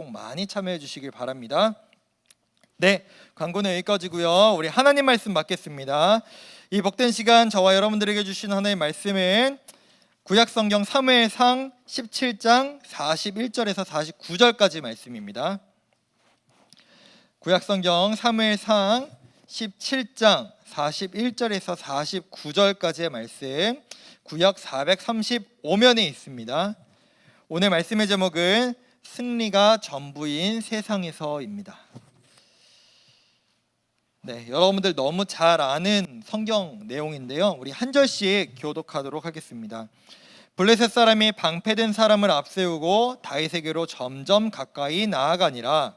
꼭 많이 참여해 주시길 바랍니다. 네, 광고는 여기까지고요. 우리 하나님 말씀 받겠습니다. 이 복된 시간 저와 여러분들에게 주신 하나님의 말씀은 구약성경 사무엘상 17장 41절에서 49절까지 말씀입니다. 구약성경 사무엘상 17장 41절에서 49절까지의 말씀, 구약 435면에 있습니다. 오늘 말씀의 제목은 승리가 전부인 세상에서입니다. 네, 여러분들 너무 잘 아는 성경 내용인데요. 우리 한 절씩 교독하도록 하겠습니다. 블레셋 사람이 방패된 사람을 앞세우고 다윗에게로 점점 가까이 나아가니라.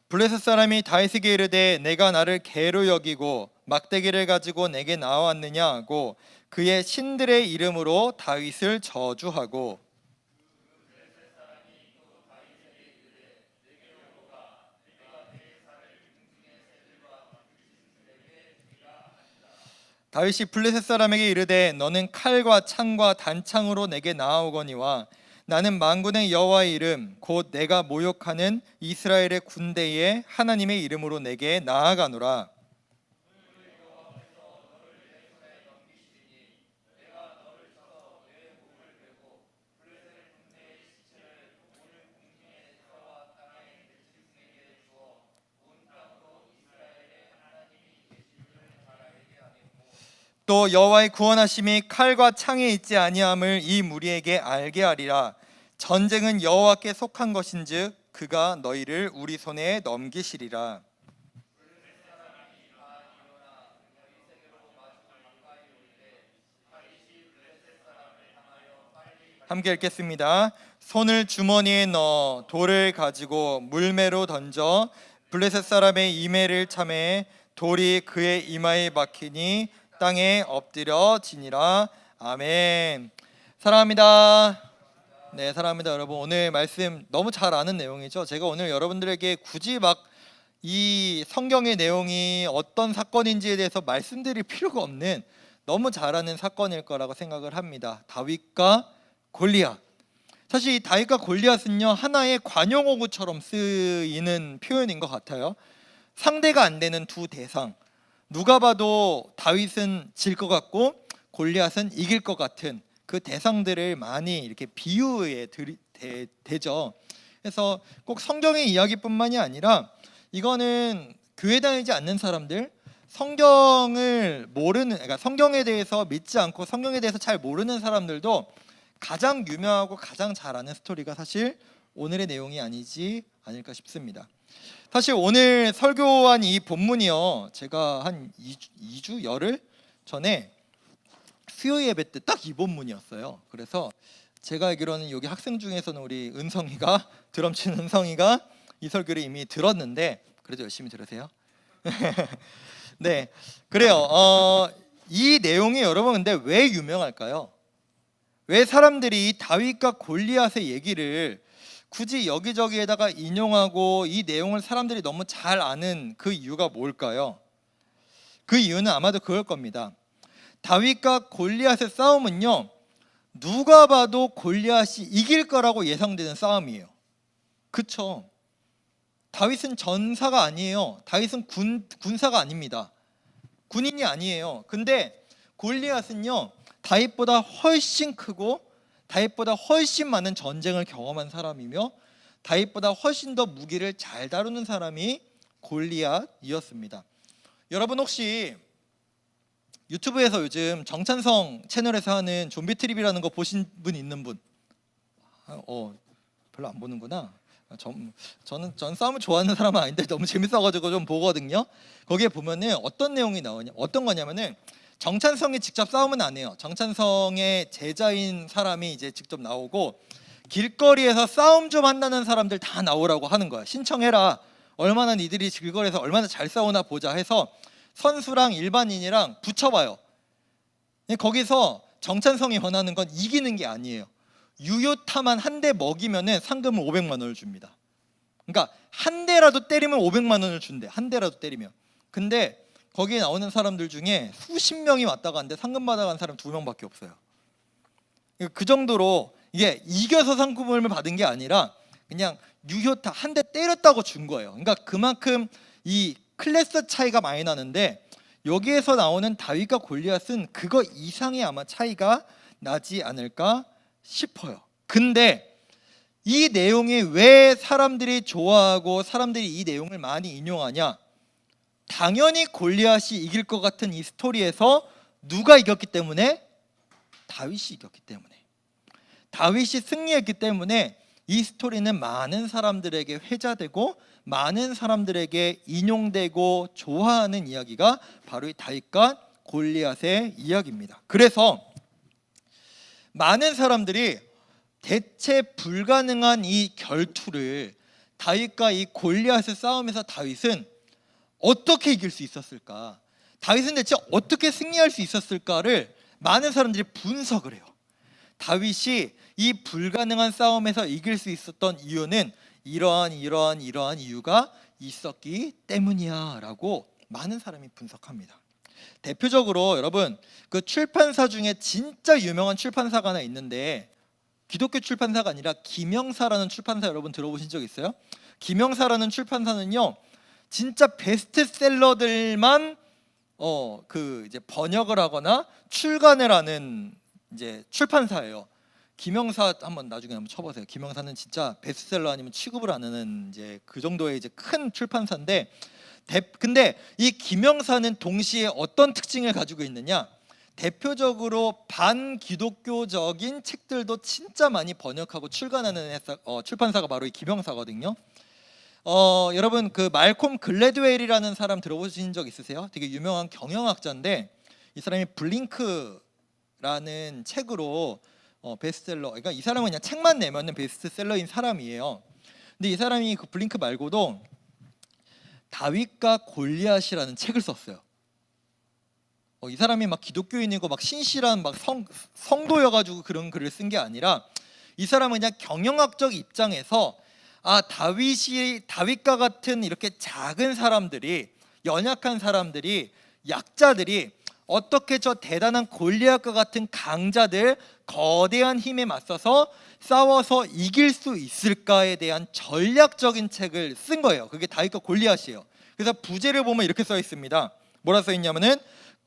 블레셋 사람이 다윗에게 이르되 내가 나를 개로 여기고 막대기를 가지고 내게 나왔느냐 하고 그의 신들의 이름으로 다윗을 저주하고 다윗이 블레셋 사람에게 이르되 너는 칼과 창과 단창으로 내게 나아오거니와 나는 만군의 여호와의 이름 곧 내가 모욕하는 이스라엘의 군대의 하나님의 이름으로 내게 나아가노라. 또 여호와의 구원하심이 칼과 창에 있지 아니함을 이 무리에게 알게 하리라. 전쟁은 여호와께 속한 것인즉 그가 너희를 우리 손에 넘기시리라. 함께 읽겠습니다. 손을 주머니에 넣어 돌을 가지고 물매로 던져 블레셋 사람의 이매를 참에 돌이 그의 이마에 박히니 땅에 엎드려 지니라. 아멘. 사랑합니다. 네, 사랑합니다. 여러분, 오늘 말씀 너무 잘 아는 내용이죠. 제가 오늘 여러분들에게 굳이 막 이 성경의 내용이 어떤 사건인지에 대해서 말씀드릴 필요가 없는 너무 잘 아는 사건일 거라고 생각을 합니다. 다윗과 골리앗. 사실 이 다윗과 골리앗은요, 하나의 관용어구처럼 쓰이는 표현인 것 같아요. 상대가 안 되는 두 대상. 누가 봐도 다윗은 질 것 같고 골리앗은 이길 것 같은 그 대상들을 많이 이렇게 비유에 되죠. 그래서 꼭 성경의 이야기뿐만이 아니라 이거는 교회 다니지 않는 사람들, 성경을 모르는, 그러니까 성경에 대해서 믿지 않고 성경에 대해서 잘 모르는 사람들도 가장 유명하고 가장 잘 아는 스토리가 사실 오늘의 내용이 아니지 않을까 싶습니다. 사실 오늘 설교한 이 본문이요, 제가 한 2주 열흘 전에 수요 예배 때 딱 이 본문이었어요. 그래서 제가 알기로는 여기 학생 중에서는 우리 은성이가, 드럼 치는 은성이가 이 설교를 이미 들었는데 그래도 열심히 들으세요. 네, 그래요. 이 내용이 여러분 근데 왜 유명할까요? 왜 사람들이 다윗과 골리앗의 얘기를 굳이 여기저기에다가 인용하고 이 내용을 사람들이 너무 잘 아는 그 이유가 뭘까요? 그 이유는 아마도 그럴 겁니다. 다윗과 골리앗의 싸움은요, 누가 봐도 골리앗이 이길 거라고 예상되는 싸움이에요. 그쵸? 다윗은 전사가 아니에요. 다윗은 군사가 아닙니다. 군인이 아니에요. 근데 골리앗은요, 다윗보다 훨씬 크고 다윗보다 훨씬 많은 전쟁을 경험한 사람이며 다윗보다 훨씬 더 무기를 잘 다루는 사람이 골리앗이었습니다. 여러분 혹시 유튜브에서 요즘 정찬성 채널에서 하는 좀비 트립이라는 거 보신 분 있는 분? 별로 안 보는구나. 저는 싸움을 좋아하는 사람은 아닌데 너무 재밌어가지고 좀 보거든요. 거기에 보면은 어떤 내용이 나오냐, 어떤 거냐면은 정찬성이 직접 싸움은 안 해요. 정찬성의 제자인 사람이 이제 직접 나오고 길거리에서 싸움 좀 한다는 사람들 다 나오라고 하는 거야. 신청해라. 얼마나 니들이 길거리에서 얼마나 잘 싸우나 보자 해서 선수랑 일반인이랑 붙여봐요. 거기서 정찬성이 원하는 건 이기는 게 아니에요. 유효타만 한 대 먹이면은 상금을 500만 원을 줍니다. 그러니까 한 대라도 때리면 500만 원을 준대. 한 대라도 때리면. 근데 거기에 나오는 사람들 중에 수십 명이 왔다 갔는데 상금 받아간 사람 2명밖에 없어요. 그 정도로 이게 이겨서 상금을 받은 게 아니라 그냥 유효타 한 대 때렸다고 준 거예요. 그러니까 그만큼 이 클래스 차이가 많이 나는데 여기에서 나오는 다윗과 골리앗은 그거 이상의 아마 차이가 나지 않을까 싶어요. 근데 이 내용이 왜 사람들이 좋아하고 사람들이 이 내용을 많이 인용하냐? 당연히 골리앗이 이길 것 같은 이 스토리에서 누가 이겼기 때문에? 다윗이 이겼기 때문에. 다윗이 승리했기 때문에 이 스토리는 많은 사람들에게 회자되고 많은 사람들에게 인용되고 좋아하는 이야기가 바로 이 다윗과 골리앗의 이야기입니다. 그래서 많은 사람들이 대체 불가능한 이 결투를 다윗과 이 골리앗의 싸움에서 다윗은 어떻게 이길 수 있었을까? 다윗은 대체 어떻게 승리할 수 있었을까를 많은 사람들이 분석을 해요. 다윗이 이 불가능한 싸움에서 이길 수 있었던 이유는 이러한 이유가 있었기 때문이야 라고 많은 사람이 분석합니다. 대표적으로 여러분 그 출판사 중에 진짜 유명한 출판사가 하나 있는데 기독교 출판사가 아니라 김영사라는 출판사 여러분 들어보신 적 있어요? 김영사라는 출판사는요 진짜 베스트셀러들만 이제 번역을 하거나 출간을 하는 이제 출판사예요. 김영사 한번 나중에 한번 쳐보세요. 김영사는 진짜 베스트셀러 아니면 취급을 안 하는 이제 그 정도의 이제 큰 출판사인데 근데 이 김영사는 동시에 어떤 특징을 가지고 있느냐? 대표적으로 반기독교적인 책들도 진짜 많이 번역하고 출간하는 출판사가 바로 이 김영사거든요. 여러분 그 말콤 글래드웰이라는 사람 들어보신 적 있으세요? 되게 유명한 경영학자인데 이 사람이 블링크라는 책으로 베스트셀러. 그러니까 이 사람은 그냥 책만 내면은 베스트셀러인 사람이에요. 근데 이 사람이 그 블링크 말고도 다윗과 골리앗이라는 책을 썼어요. 이 사람이 막 기독교인이고 막 신실한 막 성도여가지고 그런 글을 쓴 게 아니라 이 사람은 그냥 경영학적 입장에서 다윗과 같은 이렇게 작은 사람들이 연약한 사람들이 약자들이 어떻게 저 대단한 골리앗과 같은 강자들 거대한 힘에 맞서서 싸워서 이길 수 있을까에 대한 전략적인 책을 쓴 거예요. 그게 다윗과 골리앗이에요. 그래서 부제를 보면 이렇게 써 있습니다. 뭐라 써 있냐면은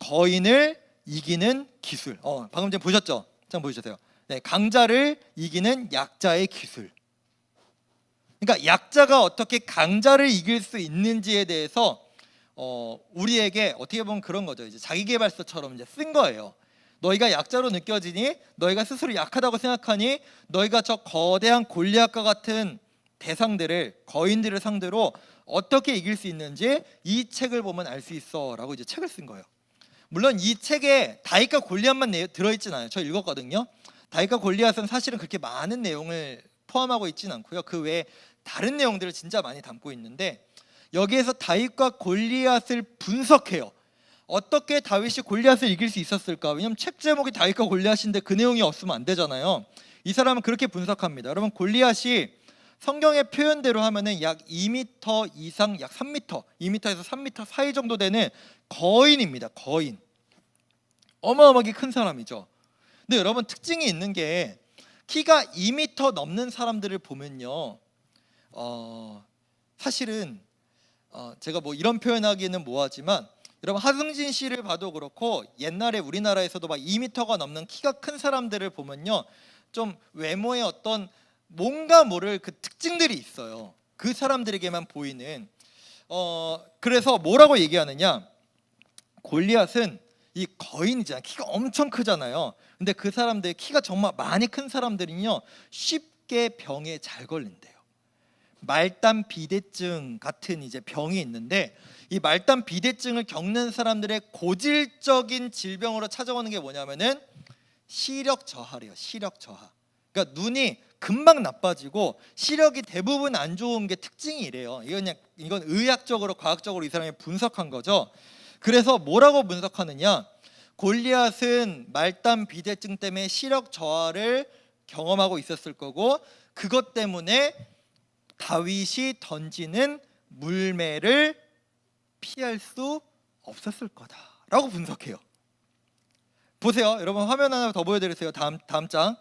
거인을 이기는 기술. 방금 전에 보셨죠? 잠깐 보여주세요. 네, 강자를 이기는 약자의 기술. 그러니까 약자가 어떻게 강자를 이길 수 있는지에 대해서 우리에게 어떻게 보면 그런 거죠. 이제 자기계발서처럼 이제 쓴 거예요. 너희가 약자로 느껴지니, 너희가 스스로 약하다고 생각하니, 너희가 저 거대한 골리앗과 같은 대상들을 거인들을 상대로 어떻게 이길 수 있는지 이 책을 보면 알 수 있어라고 이제 책을 쓴 거예요. 물론 이 책에 다윗과 골리앗만 들어있진 않아요. 저 읽었거든요. 다윗과 골리앗은 사실은 그렇게 많은 내용을 포함하고 있진 않고요. 그 외에 다른 내용들을 진짜 많이 담고 있는데 여기에서 다윗과 골리앗을 분석해요. 어떻게 다윗이 골리앗을 이길 수 있었을까? 왜냐면 책 제목이 다윗과 골리앗인데 그 내용이 없으면 안 되잖아요. 이 사람은 그렇게 분석합니다. 여러분 골리앗이 성경의 표현대로 하면은 약 2m 이상, 약 3m, 2m에서 3m 사이 정도 되는 거인입니다. 거인. 어마어마하게 큰 사람이죠. 근데 여러분 특징이 있는 게 키가 2m 넘는 사람들을 보면요, 사실은 제가 뭐 이런 표현하기는 뭐하지만 여러분 하승진 씨를 봐도 그렇고 옛날에 우리나라에서도 막 2m가 넘는 키가 큰 사람들을 보면요, 좀 외모에 어떤 뭔가 모를 그 특징들이 있어요. 그 사람들에게만 보이는. 그래서 뭐라고 얘기하느냐? 골리앗은 이 거인이잖아요. 키가 엄청 크잖아요. 근데 그 사람들 키가 정말 많이 큰 사람들은요 쉽게 병에 잘 걸린대요. 말단 비대증 같은 이제 병이 있는데 이 말단 비대증을 겪는 사람들의 고질적인 질병으로 찾아오는 게 뭐냐면은 시력 저하래요. 시력 저하. 그러니까 눈이 금방 나빠지고 시력이 대부분 안 좋은 게 특징이 이래요. 이건 의학적으로 과학적으로 이 사람이 분석한 거죠. 그래서 뭐라고 분석하느냐? 골리앗은 말단 비대증 때문에 시력 저하를 경험하고 있었을 거고 그것 때문에 다윗이 던지는 물매를 피할 수 없었을 거다라고 분석해요. 보세요. 여러분 화면 하나 더 보여드리세요. 다음 장.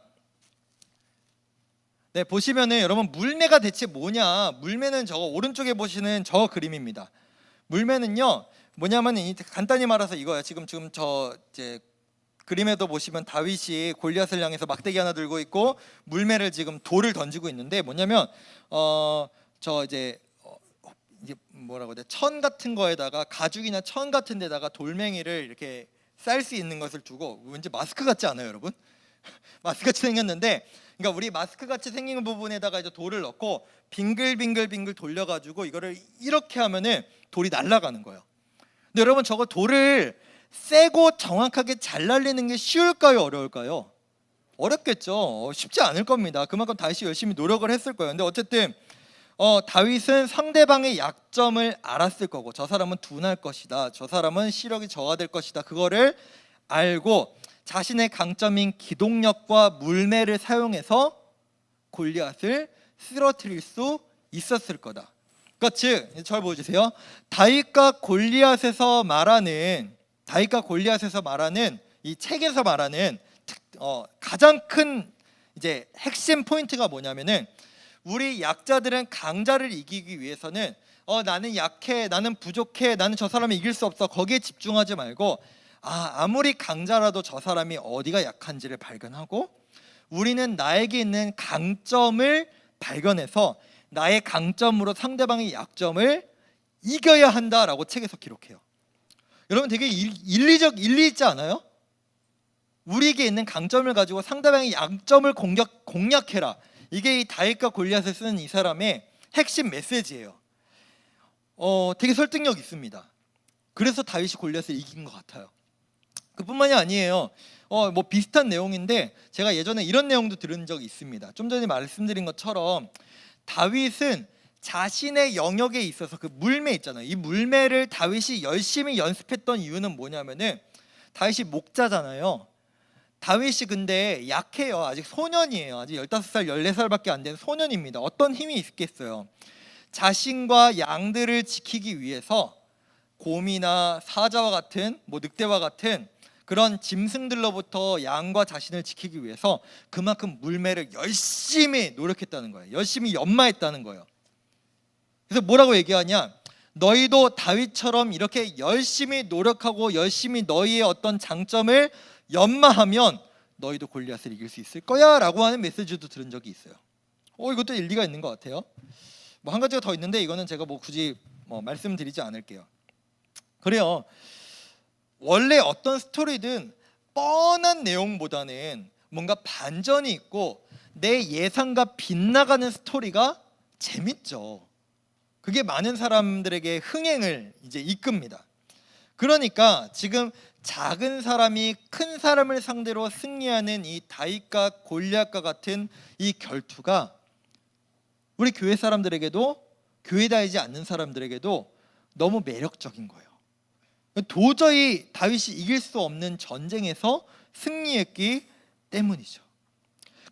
네, 보시면은 여러분 물매가 대체 뭐냐? 물매는 저거 오른쪽에 보시는 저 그림입니다. 물매는요 뭐냐면 간단히 말해서 이거야. 지금 저 이제 그림에도 보시면 다윗이 골리앗을 향해서 막대기 하나 들고 있고 물매를 지금 돌을 던지고 있는데 뭐냐면 저 이제 뭐라고 해야 돼? 천 같은 거에다가 가죽이나 천 같은 데다가 돌멩이를 이렇게 쌀 수 있는 것을 두고 왠지 마스크 같지 않아요, 여러분? 마스크 같이 생겼는데 그러니까 우리 마스크 같이 생긴 부분에다가 이제 돌을 넣고 빙글빙글 돌려가지고 이거를 이렇게 하면은 돌이 날아가는 거예요. 근데 여러분 저거 돌을 세고 정확하게 잘 날리는 게 쉬울까요, 어려울까요? 어렵겠죠. 쉽지 않을 겁니다. 그만큼 다윗이 열심히 노력을 했을 거예요. 근데 어쨌든 다윗은 상대방의 약점을 알았을 거고 저 사람은 둔할 것이다, 저 사람은 시력이 저하될 것이다, 그거를 알고 자신의 강점인 기동력과 물매를 사용해서 골리앗을 쓰러뜨릴 수 있었을 거다. 그러니까 즉, 절 보여주세요. 다윗과 골리앗에서 말하는 이 책에서 말하는 가장 큰 이제 핵심 포인트가 뭐냐면은 우리 약자들은 강자를 이기기 위해서는 나는 약해, 나는 부족해, 나는 저 사람을 이길 수 없어, 거기에 집중하지 말고 아무리 강자라도 저 사람이 어디가 약한지를 발견하고 우리는 나에게 있는 강점을 발견해서 나의 강점으로 상대방의 약점을 이겨야 한다라고 책에서 기록해요. 여러분 되게 일리 있지 않아요? 우리에게 있는 강점을 가지고 상대방의 약점을 공략해라. 이게 이 다윗과 골리앗을 쓰는 이 사람의 핵심 메시지예요. 되게 설득력 있습니다. 그래서 다윗이 골리앗을 이긴 것 같아요. 그뿐만이 아니에요. 뭐 비슷한 내용인데 제가 예전에 이런 내용도 들은 적이 있습니다. 좀 전에 말씀드린 것처럼 다윗은 자신의 영역에 있어서 그 물매 있잖아요. 이 물매를 다윗이 열심히 연습했던 이유는 뭐냐면은 다윗이 목자잖아요. 다윗이 근데 약해요. 아직 소년이에요. 아직 15살, 14살밖에 안 된 소년입니다. 어떤 힘이 있겠어요? 자신과 양들을 지키기 위해서 곰이나 사자와 같은 늑대와 같은 그런 짐승들로부터 양과 자신을 지키기 위해서 그만큼 물매를 열심히 노력했다는 거예요. 열심히 연마했다는 거예요. 그래서 뭐라고 얘기하냐? 너희도 다윗처럼 이렇게 열심히 노력하고 열심히 너희의 어떤 장점을 연마하면 너희도 골리앗을 이길 수 있을 거야 라고 하는 메시지도 들은 적이 있어요. 이것도 일리가 있는 것 같아요. 뭐 한 가지가 더 있는데 이거는 제가 굳이 말씀드리지 않을게요. 그래요. 원래 어떤 스토리든 뻔한 내용보다는 뭔가 반전이 있고 내 예상과 빗나가는 스토리가 재밌죠. 그게 많은 사람들에게 흥행을 이제 이끕니다. 그러니까 지금 작은 사람이 큰 사람을 상대로 승리하는 이 다윗과 골리앗과 같은 이 결투가 우리 교회 사람들에게도, 교회 다니지 않는 사람들에게도 너무 매력적인 거예요. 도저히 다윗이 이길 수 없는 전쟁에서 승리했기 때문이죠.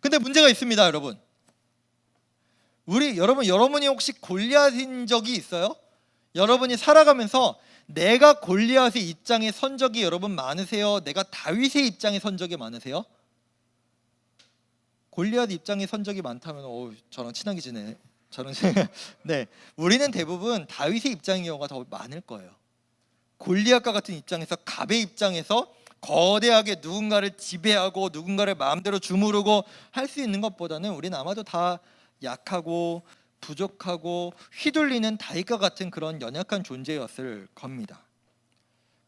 근데 문제가 있습니다, 여러분. 여러분이 혹시 골리앗인 적이 있어요? 여러분이 살아가면서 내가 골리앗의 입장에 선 적이 여러분 많으세요? 내가 다윗의 입장에 선 적이 많으세요? 골리앗 입장에 선 적이 많다면 저랑 친하게 지내. 네, 우리는 대부분 다윗의 입장인 경우가 더 많을 거예요. 골리앗과 같은 입장에서, 갑의 입장에서 거대하게 누군가를 지배하고 누군가를 마음대로 주무르고 할 수 있는 것보다는 우리는 아마도 다 약하고 부족하고 휘둘리는 다윗과 같은 그런 연약한 존재였을 겁니다.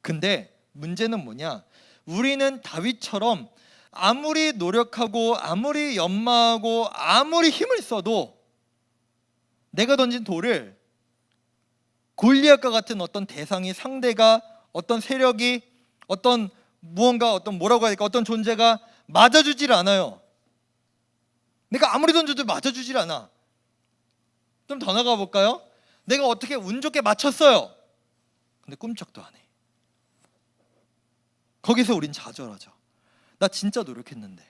근데 문제는 뭐냐? 우리는 다윗처럼 아무리 노력하고 아무리 연마하고 아무리 힘을 써도 내가 던진 돌을 골리앗과 같은 어떤 대상이, 상대가, 어떤 세력이, 어떤 뭐라고 해야 될까, 어떤 존재가 맞아주질 않아요. 내가 아무리 던져도 맞아주질 않아. 좀 더 나가 볼까요? 내가 어떻게 운 좋게 맞췄어요. 근데 꿈쩍도 안 해. 거기서 우린 좌절하죠. 나 진짜 노력했는데,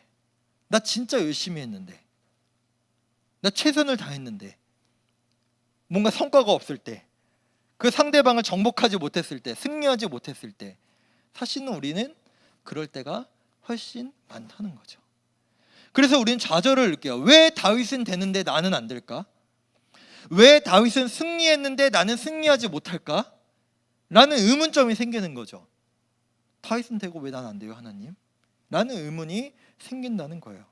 나 진짜 열심히 했는데, 나 최선을 다했는데 뭔가 성과가 없을 때 그 상대방을 정복하지 못했을 때, 승리하지 못했을 때, 사실은 우리는 그럴 때가 훨씬 많다는 거죠. 그래서 우리는 좌절을 느껴요. 왜 다윗은 되는데 나는 안 될까? 왜 다윗은 승리했는데 나는 승리하지 못할까? 라는 의문점이 생기는 거죠. 다윗은 되고 왜 나는 안 돼요, 하나님? 라는 의문이 생긴다는 거예요.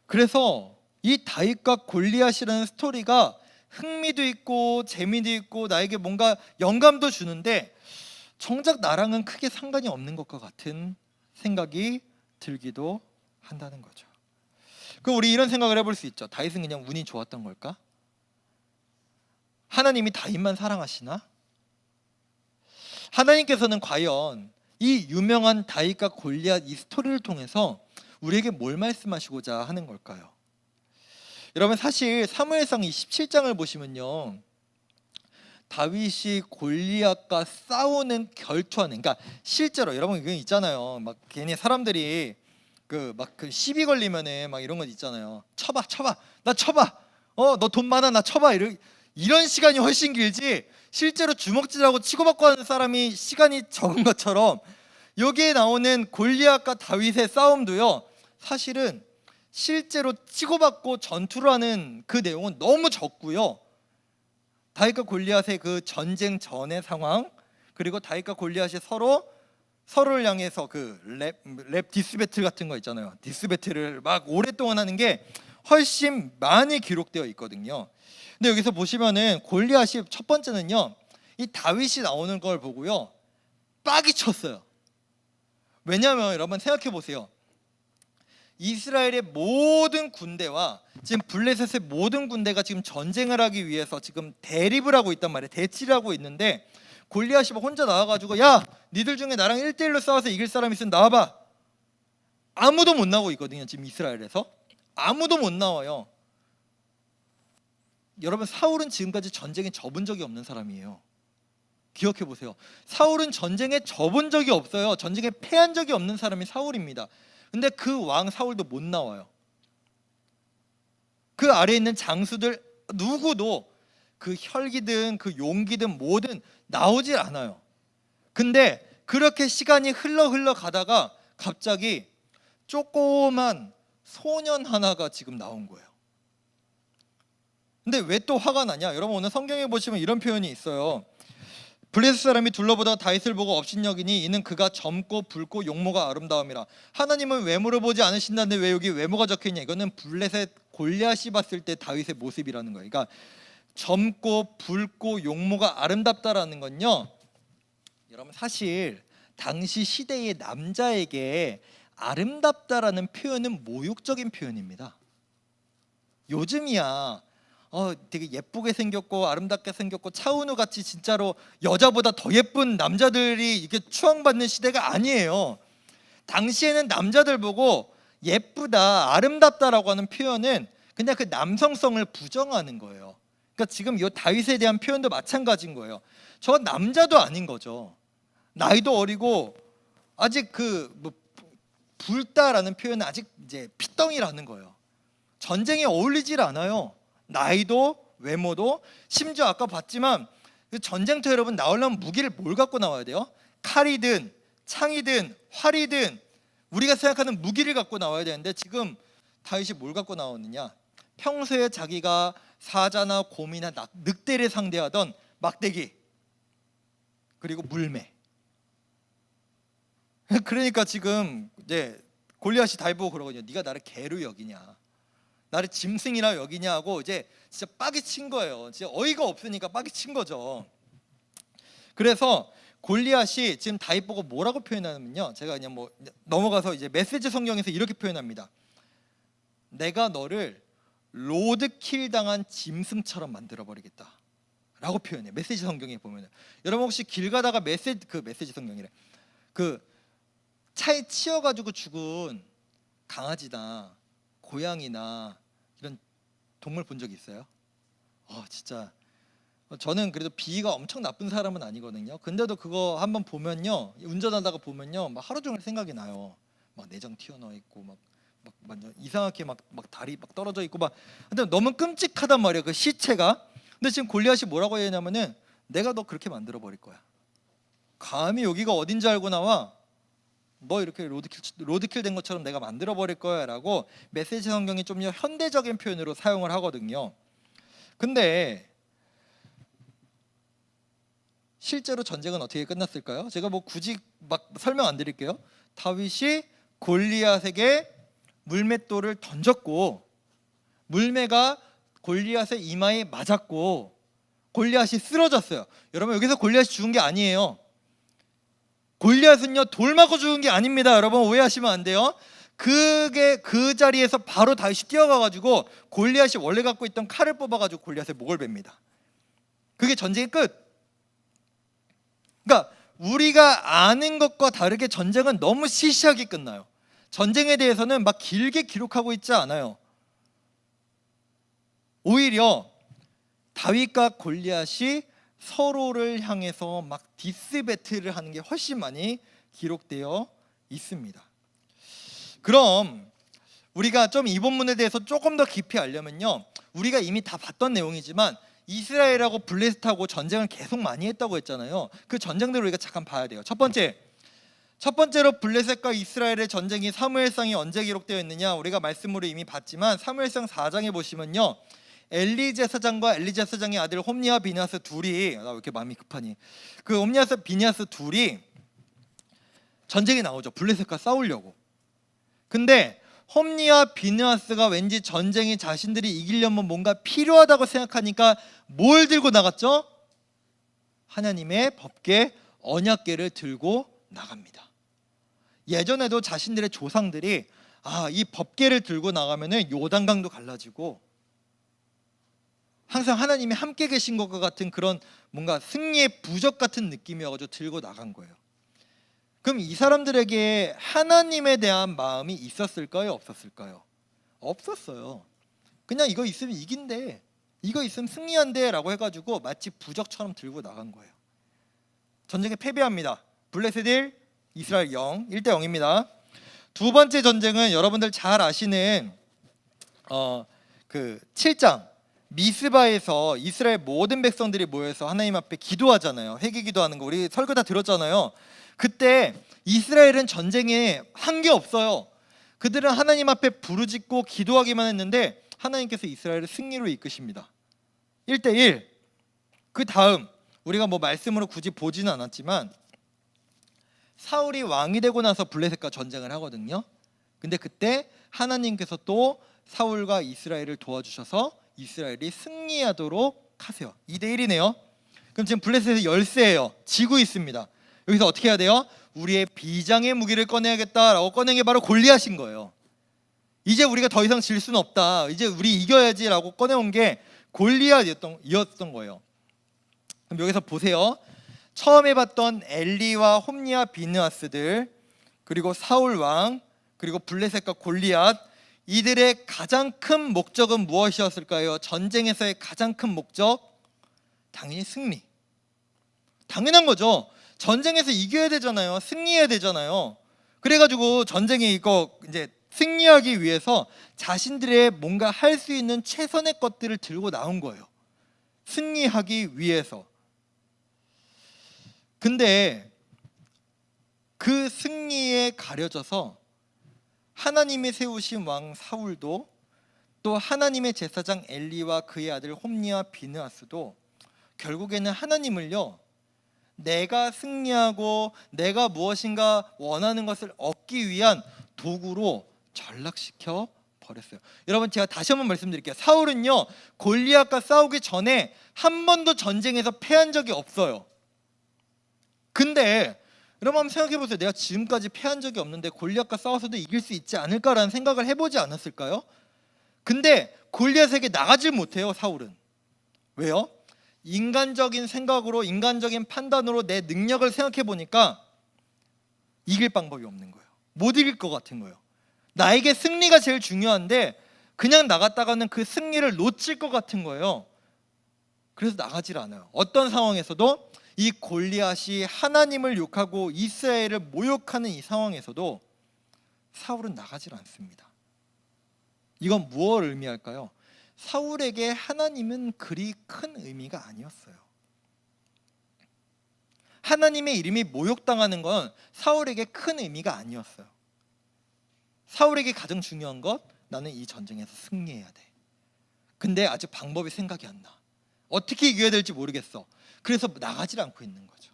그래서 이 다윗과 골리앗이라는 스토리가 흥미도 있고 재미도 있고 나에게 뭔가 영감도 주는데 정작 나랑은 크게 상관이 없는 것과 같은 생각이 들기도 한다는 거죠. 그럼 우리 이런 생각을 해볼 수 있죠. 다윗은 그냥 운이 좋았던 걸까? 하나님이 다윗만 사랑하시나? 하나님께서는 과연 이 유명한 다윗과 골리앗 이 스토리를 통해서 우리에게 뭘 말씀하시고자 하는 걸까요? 여러분, 사실 사무엘상 27장을 보시면요, 다윗이 골리앗과 싸우는 결투하는, 그러니까 실제로 여러분 그거 있잖아요. 막 괜히 사람들이 그 시비 걸리면은 막 이런 거 있잖아요. 쳐봐, 나 쳐봐. 너 돈 많아, 나 쳐봐. 이런 시간이 훨씬 길지. 실제로 주먹질하고 치고받고 하는 사람이 시간이 적은 것처럼 여기에 나오는 골리앗과 다윗의 싸움도요, 사실은 실제로 치고받고 전투를 하는 그 내용은 너무 적고요. 다윗과 골리앗의 그 전쟁 전의 상황, 그리고 다윗과 골리앗이 서로를 향해서 그 랩 디스 배틀 같은 거 있잖아요. 디스 배틀을 막 오랫동안 하는 게 훨씬 많이 기록되어 있거든요. 근데 여기서 보시면은 골리앗이 첫 번째는요, 이 다윗이 나오는 걸 보고요, 빡이 쳤어요. 왜냐하면 여러분 생각해 보세요. 이스라엘의 모든 군대와 지금 블레셋의 모든 군대가 지금 전쟁을 하기 위해서 지금 대립을 하고 있단 말이에요. 대치를 하고 있는데 골리앗이 막 혼자 나와가지고, 야, 니들 중에 나랑 1대1로 싸워서 이길 사람 있으면 나와봐. 아무도 못 나오고 있거든요. 지금 이스라엘에서 아무도 못 나와요. 여러분, 사울은 지금까지 전쟁에 져본 적이 없는 사람이에요. 기억해 보세요. 사울은 전쟁에 져본 적이 없어요. 전쟁에 패한 적이 없는 사람이 사울입니다. 근데 그 왕 사울도 못 나와요. 그 아래에 있는 장수들 누구도 그 혈기든 그 용기든 뭐든 나오질 않아요. 근데 그렇게 시간이 흘러 가다가 갑자기 조그만 소년 하나가 지금 나온 거예요. 근데 왜 또 화가 나냐? 여러분, 오늘 성경에 보시면 이런 표현이 있어요. 블레셋 사람이 둘러보다가 다윗을 보고 업신여기니 이는 그가 젊고 붉고 용모가 아름다움이라. 하나님은 외모를 보지 않으신다는데 왜 여기 외모가 적혀있냐? 이거는 블레셋 골리앗이 봤을 때 다윗의 모습이라는 거예요. 그러니까 젊고 붉고 용모가 아름답다라는 건요, 여러분 사실 당시 시대의 남자에게 아름답다라는 표현은 모욕적인 표현입니다. 요즘이야 되게 예쁘게 생겼고 아름답게 생겼고 차은우 같이 진짜로 여자보다 더 예쁜 남자들이 이렇게 추앙받는 시대가 아니에요. 당시에는 남자들 보고 예쁘다, 아름답다라고 하는 표현은 그냥 그 남성성을 부정하는 거예요. 그러니까 지금 이 다윗에 대한 표현도 마찬가지인 거예요. 저 남자도 아닌 거죠. 나이도 어리고 아직 붉다라는 표현은 아직 이제 피덩이라는 거예요. 전쟁에 어울리질 않아요. 나이도 외모도. 심지어 아까 봤지만 전쟁터 여러분 나오려면 무기를 뭘 갖고 나와야 돼요? 칼이든 창이든 활이든 우리가 생각하는 무기를 갖고 나와야 되는데 지금 다윗이 뭘 갖고 나오느냐? 평소에 자기가 사자나 곰이나 늑대를 상대하던 막대기, 그리고 물매. 그러니까 지금 이제 골리앗이 다윗 보고 그러거든요. 네가 나를 개로 여기냐, 나를 짐승이라 여기냐 하고 이제 진짜 빡이 친 거예요. 진짜 어이가 없으니까 빡이 친 거죠. 그래서 골리앗이 지금 다윗 보고 뭐라고 표현하냐면요, 제가 그냥 넘어가서 이제 메시지 성경에서 이렇게 표현합니다. 내가 너를 로드킬 당한 짐승처럼 만들어 버리겠다 라고 표현해요. 메시지 성경에 보면은. 여러분 혹시 길 가다가 메시지 성경이래, 그 차에 치여가지고 죽은 강아지나 고양이나 이런 동물 본 적 있어요? 진짜 저는 그래도 비위가 엄청 나쁜 사람은 아니거든요. 근데도 그거 한번 보면요, 운전하다가 보면요, 막 하루 종일 생각이 나요. 막 내장 튀어나와 있고 막 완전 이상하게 막 다리 막 떨어져 있고 막. 근데 너무 끔찍하단 말이에요. 그 시체가 근데 지금 골리앗이 뭐라고 얘기하냐면은 내가 너 그렇게 만들어 버릴 거야. 감히 여기가 어딘지 알고 나와? 너 이렇게 로드킬 된 것처럼 내가 만들어 버릴 거야 라고 메시지 성경이 좀 현대적인 표현으로 사용을 하거든요. 근데 실제로 전쟁은 어떻게 끝났을까요? 제가 뭐 굳이 막 설명 안 드릴게요. 다윗이 골리앗에게 물맷돌을 던졌고 물매가 골리앗의 이마에 맞았고 골리앗이 쓰러졌어요. 여러분, 여기서 골리앗이 죽은 게 아니에요. 골리앗은요 돌 맞고 죽은 게 아닙니다. 여러분, 오해하시면 안 돼요. 그게 그 자리에서 바로 다윗이 뛰어가가지고 골리앗이 원래 갖고 있던 칼을 뽑아가지고 골리앗의 목을 뱁니다. 그게 전쟁의 끝. 그러니까 우리가 아는 것과 다르게 전쟁은 너무 시시하게 끝나요. 전쟁에 대해서는 막 길게 기록하고 있지 않아요. 오히려 다윗과 골리앗이 서로를 향해서 막 디스 배틀을 하는 게 훨씬 많이 기록되어 있습니다. 그럼 우리가 좀 이 본문에 대해서 조금 더 깊이 알려면요, 우리가 이미 다 봤던 내용이지만 이스라엘하고 블레셋하고 전쟁을 계속 많이 했다고 했잖아요. 그 전쟁들을 우리가 잠깐 봐야 돼요. 첫 번째로 블레셋과 이스라엘의 전쟁이 사무엘상에 언제 기록되어 있느냐, 우리가 말씀으로 이미 봤지만 사무엘상 4장에 보시면요, 엘리 제사장과 엘리 제사장의 아들 홈니와 비느하스 둘이, 나 왜 이렇게 마음이 급하니, 그 홈니와 비느하스 둘이 전쟁에 나오죠. 블레셋과 싸우려고. 근데 홈니와 비느하스가 왠지 전쟁이 자신들이 이기려면 뭔가 필요하다고 생각하니까 뭘 들고 나갔죠? 하나님의 법궤, 언약궤를 들고 나갑니다. 예전에도 자신들의 조상들이 이 법궤를 들고 나가면은 요단강도 갈라지고 항상 하나님이 함께 계신 것과 같은 그런 뭔가 승리의 부적 같은 느낌이어가지고 들고 나간 거예요. 그럼 이 사람들에게 하나님에 대한 마음이 있었을까요? 없었을까요? 없었어요. 그냥 이거 있으면 이긴대, 이거 있으면 승리한대 라고 해가지고 마치 부적처럼 들고 나간 거예요. 전쟁에 패배합니다. 블레셋 1, 이스라엘 0, 1대 0입니다. 두 번째 전쟁은 여러분들 잘 아시는 그 7장 미스바에서 이스라엘 모든 백성들이 모여서 하나님 앞에 기도하잖아요. 회개 기도하는 거 우리 설교 다 들었잖아요. 그때 이스라엘은 전쟁에 한 게 없어요. 그들은 하나님 앞에 부르짖고 기도하기만 했는데 하나님께서 이스라엘을 승리로 이끄십니다. 1대 1. 그 다음 우리가 뭐 말씀으로 굳이 보지는 않았지만 사울이 왕이 되고 나서 블레셋과 전쟁을 하거든요. 근데 그때 하나님께서 또 사울과 이스라엘을 도와주셔서 이스라엘이 승리하도록 하세요. 2대 1이네요. 그럼 지금 블레셋의 열세예요. 지고 있습니다. 여기서 어떻게 해야 돼요? 우리의 비장의 무기를 꺼내야겠다라고 꺼낸 게 바로 골리앗인 거예요. 이제 우리가 더 이상 질 수는 없다, 이제 우리 이겨야지라고 꺼내온 게 골리앗이었던 거예요. 그럼 여기서 보세요. 처음에 봤던 엘리와 홈니와 비느하스들, 그리고 사울 왕, 그리고 블레셋과 골리앗, 이들의 가장 큰 목적은 무엇이었을까요? 전쟁에서의 가장 큰 목적, 당연히 승리. 당연한 거죠. 전쟁에서 이겨야 되잖아요. 승리해야 되잖아요. 그래가지고 전쟁에 이거 이제 승리하기 위해서 자신들의 뭔가 할 수 있는 최선의 것들을 들고 나온 거예요. 승리하기 위해서. 근데 그 승리에 가려져서 하나님이 세우신 왕 사울도, 또 하나님의 제사장 엘리와 그의 아들 홈니와 비느하스도 결국에는 하나님을요, 내가 승리하고 내가 무엇인가 원하는 것을 얻기 위한 도구로 전락시켜 버렸어요. 여러분, 제가 다시 한번 말씀드릴게요. 사울은요, 골리앗과 싸우기 전에 한 번도 전쟁에서 패한 적이 없어요. 근데 여러분 한번 생각해 보세요. 내가 지금까지 패한 적이 없는데 골리앗과 싸워서도 이길 수 있지 않을까라는 생각을 해보지 않았을까요? 근데 골리앗에게 나가질 못해요, 사울은. 왜요? 인간적인 생각으로, 인간적인 판단으로 내 능력을 생각해 보니까 이길 방법이 없는 거예요. 못 이길 것 같은 거예요. 나에게 승리가 제일 중요한데 그냥 나갔다가는 그 승리를 놓칠 것 같은 거예요. 그래서 나가질 않아요. 어떤 상황에서도 이 골리앗이 하나님을 욕하고 이스라엘을 모욕하는 이 상황에서도 사울은 나가질 않습니다. 이건 무엇을 의미할까요? 사울에게 하나님은 그리 큰 의미가 아니었어요. 하나님의 이름이 모욕당하는 건 사울에게 큰 의미가 아니었어요. 사울에게 가장 중요한 것, 나는 이 전쟁에서 승리해야 돼. 근데 아직 방법이 생각이 안 나. 어떻게 이겨야 될지 모르겠어. 그래서 나가질 않고 있는 거죠.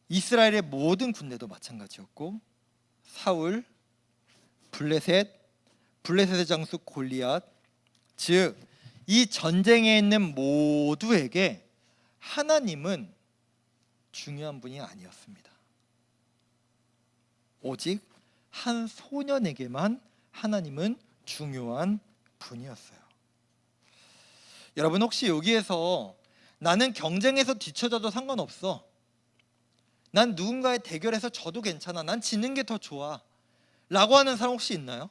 이스라엘의 모든 군대도 마찬가지였고, 사울, 블레셋의 장수 골리앗, 즉 이 전쟁에 있는 모두에게 하나님은 중요한 분이 아니었습니다. 오직 한 소년에게만 하나님은 중요한 분이었어요. 여러분, 혹시 여기에서 나는 경쟁에서 뒤처져도 상관없어, 난 누군가의 대결에서 져도 괜찮아, 난 지는 게 더 좋아 라고 하는 사람 혹시 있나요?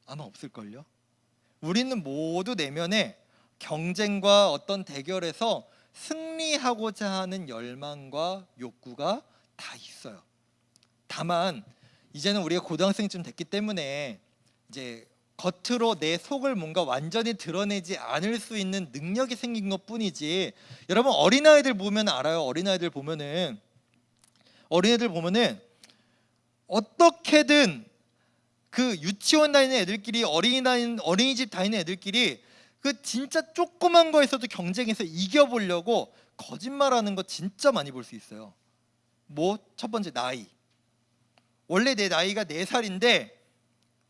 아마 없을걸요. 우리는 모두 내면에 경쟁과 어떤 대결에서 승리하고자 하는 열망과 욕구가 다 있어요. 다만 이제는 우리가 고등학생쯤 됐기 때문에 이제 겉으로 내 속을 뭔가 완전히 드러내지 않을 수 있는 능력이 생긴 것 뿐이지, 여러분 어린아이들 보면 알아요. 어린아이들 보면은 어떻게든 그 유치원 다니는 애들끼리, 어린이집 다니는 애들끼리 그 진짜 조그만 거에서도 경쟁해서 이겨보려고 거짓말하는 거 진짜 많이 볼 수 있어요. 뭐 첫 번째, 나이. 원래 내 나이가 4살인데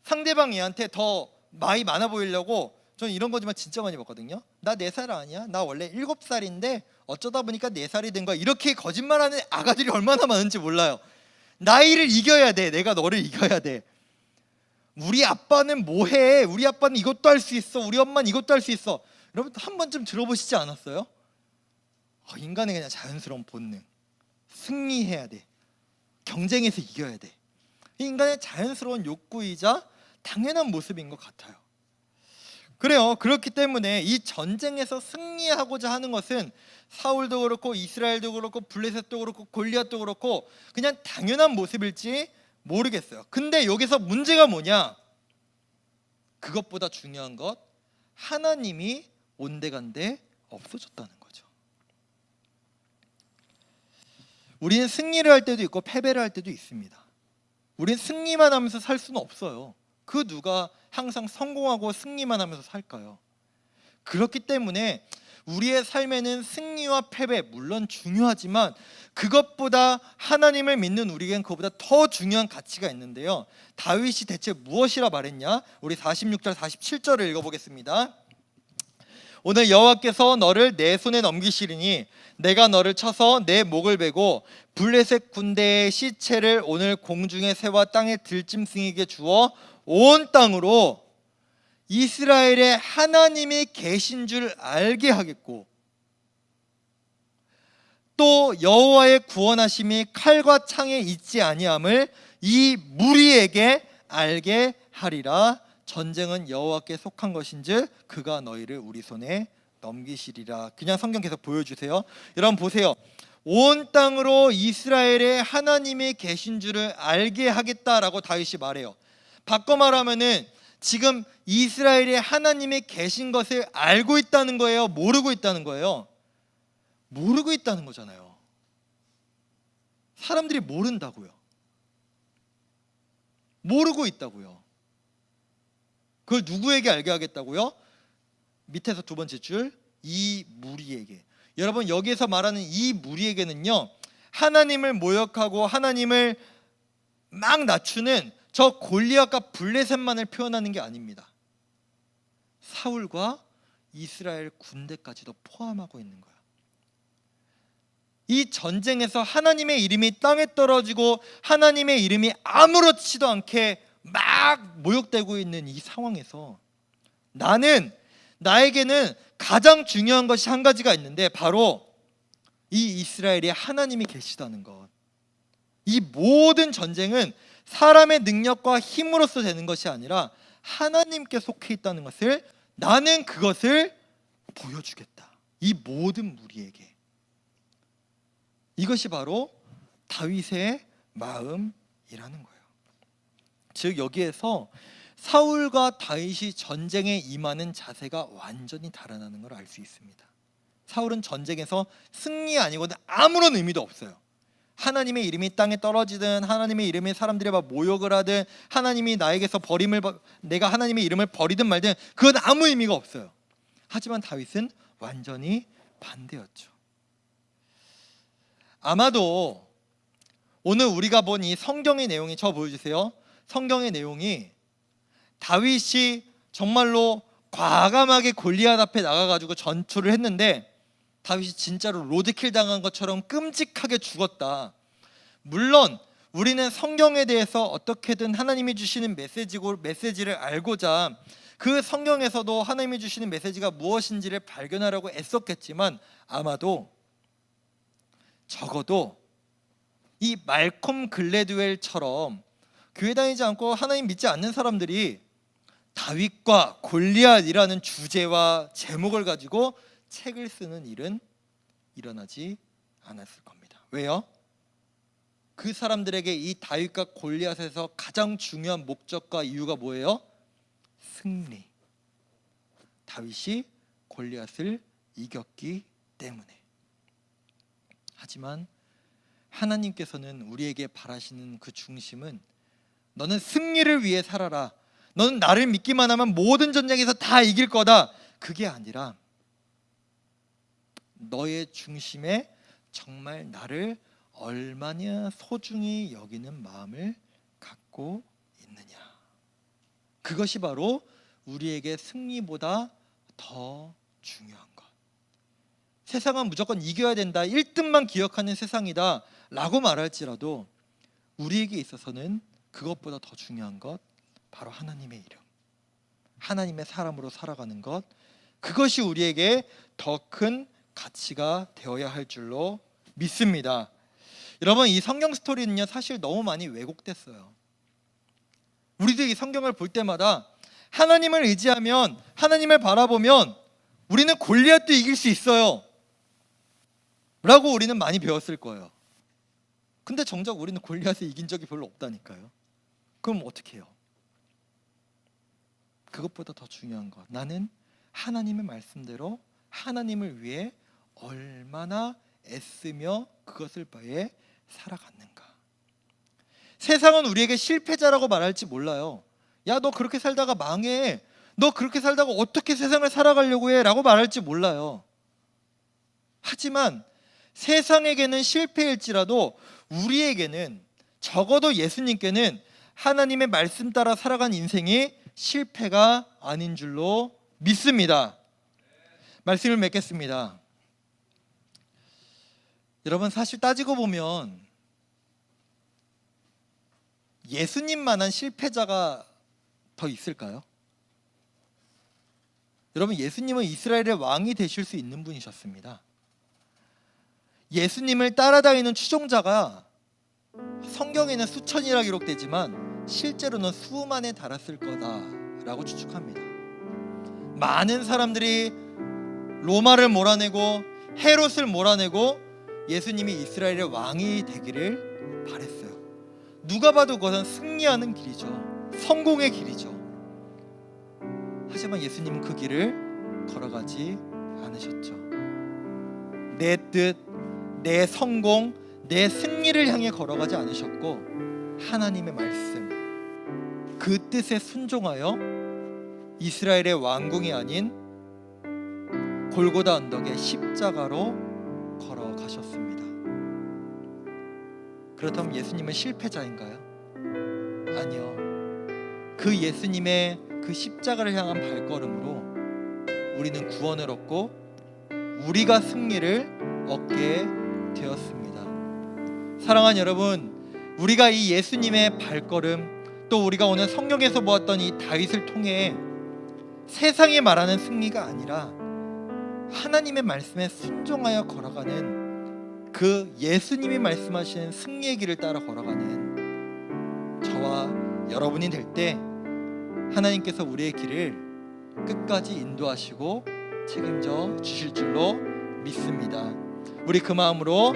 상대방 얘한테 더 나이 많아 보이려고 저는 이런 거지만 진짜 많이 봤거든요. 나 4살 아니야? 나 원래 7살인데 어쩌다 보니까 4살이 된 거야. 이렇게 거짓말하는 아가들이 얼마나 많은지 몰라요. 나이를 이겨야 돼. 내가 너를 이겨야 돼. 우리 아빠는 뭐해? 우리 아빠는 이것도 할 수 있어. 우리 엄마는 이것도 할 수 있어. 여러분 한 번쯤 들어보시지 않았어요? 인간의 그냥 자연스러운 본능. 승리해야 돼. 경쟁에서 이겨야 돼. 인간의 자연스러운 욕구이자 당연한 모습인 것 같아요. 그래요. 그렇기 때문에 이 전쟁에서 승리하고자 하는 것은 사울도 그렇고 이스라엘도 그렇고 블레셋도 그렇고 골리앗도 그렇고 그냥 당연한 모습일지 모르겠어요. 근데 여기서 문제가 뭐냐? 그것보다 중요한 것, 하나님이 온데간데 없어졌다는 거죠. 우리는 승리를 할 때도 있고 패배를 할 때도 있습니다. 우리는 승리만 하면서 살 수는 없어요. 그 누가 항상 성공하고 승리만 하면서 살까요? 그렇기 때문에 우리의 삶에는 승리와 패배 물론 중요하지만 그것보다 하나님을 믿는 우리에겐 그것보다 더 중요한 가치가 있는데요. 다윗이 대체 무엇이라 말했냐? 우리 46절 47절을 읽어보겠습니다. 오늘 여호와께서 너를 내 손에 넘기시리니 내가 너를 쳐서 내 목을 베고 블레셋 군대의 시체를 오늘 공중의 새와 땅의 들짐승에게 주어 온 땅으로 이스라엘의 하나님이 계신 줄 알게 하겠고 또 여호와의 구원하심이 칼과 창에 있지 아니함을 이 무리에게 알게 하리라. 전쟁은 여호와께 속한 것인즉 그가 너희를 우리 손에 넘기시리라. 그냥 성경 계속 보여주세요. 여러분 보세요. 온 땅으로 이스라엘의 하나님이 계신 줄을 알게 하겠다라고 다윗이 말해요. 바꿔 말하면은 지금 이스라엘의 하나님이 계신 것을 알고 있다는 거예요? 모르고 있다는 거예요? 모르고 있다는 거잖아요. 사람들이 모른다고요. 모르고 있다고요. 그걸 누구에게 알게 하겠다고요? 밑에서 두 번째 줄, 이 무리에게. 여러분 여기에서 말하는 이 무리에게는요, 하나님을 모욕하고 하나님을 막 낮추는 저 골리앗과 블레셋만을 표현하는 게 아닙니다. 사울과 이스라엘 군대까지도 포함하고 있는 거야. 이 전쟁에서 하나님의 이름이 땅에 떨어지고 하나님의 이름이 아무렇지도 않게 막 모욕되고 있는 이 상황에서 나에게는 가장 중요한 것이 한 가지가 있는데 바로 이 이스라엘에 하나님이 계시다는 것. 이 모든 전쟁은 사람의 능력과 힘으로서 되는 것이 아니라 하나님께 속해 있다는 것을, 나는 그것을 보여주겠다. 이 모든 무리에게. 이것이 바로 다윗의 마음이라는 거예요. 즉 여기에서 사울과 다윗이 전쟁에 임하는 자세가 완전히 달아나는 걸 알 수 있습니다. 사울은 전쟁에서 승리 아니고는 아무런 의미도 없어요. 하나님의 이름이 땅에 떨어지든 하나님의 이름에 사람들이 막 모욕을 하든 하나님이 나에게서 내가 하나님의 이름을 버리든 말든 그건 아무 의미가 없어요. 하지만 다윗은 완전히 반대였죠. 아마도 오늘 우리가 본 이 성경의 내용이, 저 보여주세요. 성경의 내용이 다윗이 정말로 과감하게 골리앗 앞에 나가가지고 전투를 했는데 다윗이 진짜로 로드킬 당한 것처럼 끔찍하게 죽었다. 물론 우리는 성경에 대해서 어떻게든 하나님이 주시는 메시지를 알고자 그 성경에서도 하나님이 주시는 메시지가 무엇인지를 발견하려고 애썼겠지만 아마도 적어도 이 말콤 글래드웰처럼 교회 다니지 않고 하나님 믿지 않는 사람들이 다윗과 골리앗이라는 주제와 제목을 가지고 책을 쓰는 일은 일어나지 않았을 겁니다. 왜요? 그 사람들에게 이 다윗과 골리앗에서 가장 중요한 목적과 이유가 뭐예요? 승리. 다윗이 골리앗을 이겼기 때문에. 하지만 하나님께서는 우리에게 바라시는 그 중심은 너는 승리를 위해 살아라. 너는 나를 믿기만 하면 모든 전쟁에서 다 이길 거다. 그게 아니라 너의 중심에 정말 나를 얼마나 소중히 여기는 마음을 갖고 있느냐. 그것이 바로 우리에게 승리보다 더 중요한 것. 세상은 무조건 이겨야 된다, 1등만 기억하는 세상이다 라고 말할지라도 우리에게 있어서는 그것보다 더 중요한 것, 바로 하나님의 이름, 하나님의 사람으로 살아가는 것, 그것이 우리에게 더 큰 가치가 되어야 할 줄로 믿습니다. 여러분, 이 성경 스토리는요 사실 너무 많이 왜곡됐어요. 우리도 이 성경을 볼 때마다 하나님을 의지하면, 하나님을 바라보면 우리는 골리앗도 이길 수 있어요 라고 우리는 많이 배웠을 거예요. 근데 정작 우리는 골리앗을 이긴 적이 별로 없다니까요. 그럼 어떻게 해요? 그것보다 더 중요한 것, 나는 하나님의 말씀대로 하나님을 위해 얼마나 애쓰며 그것을 바에 살아갔는가. 세상은 우리에게 실패자라고 말할지 몰라요. 야, 너 그렇게 살다가 망해, 너 그렇게 살다가 어떻게 세상을 살아가려고 해 라고 말할지 몰라요. 하지만 세상에게는 실패일지라도 우리에게는, 적어도 예수님께는 하나님의 말씀 따라 살아간 인생이 실패가 아닌 줄로 믿습니다. 말씀을 맺겠습니다. 여러분, 사실 따지고 보면 예수님만한 실패자가 더 있을까요? 여러분, 예수님은 이스라엘의 왕이 되실 수 있는 분이셨습니다. 예수님을 따라다니는 추종자가 성경에는 수천이라 기록되지만 실제로는 수만에 달했을 거다라고 추측합니다. 많은 사람들이 로마를 몰아내고 헤롯을 몰아내고 예수님이 이스라엘의 왕이 되기를 바랬어요. 누가 봐도 그것은 승리하는 길이죠. 성공의 길이죠. 하지만 예수님은 그 길을 걸어가지 않으셨죠. 내 뜻, 내 성공, 내 승리를 향해 걸어가지 않으셨고 하나님의 말씀, 그 뜻에 순종하여 이스라엘의 왕궁이 아닌 골고다 언덕의 십자가로 걸어가셨습니다. 그렇다면 예수님은 실패자인가요? 아니요. 그 예수님의 그 십자가를 향한 발걸음으로 우리는 구원을 얻고 우리가 승리를 얻게 되었습니다. 사랑하는 여러분, 우리가 이 예수님의 발걸음, 또 우리가 오늘 성경에서 보았던 이 다윗을 통해 세상이 말하는 승리가 아니라 하나님의 말씀에 순종하여 걸어가는 그 예수님이 말씀하시는 승리의 길을 따라 걸어가는 저와 여러분이 될 때 하나님께서 우리의 길을 끝까지 인도하시고 책임져 주실 줄로 믿습니다. 우리 그 마음으로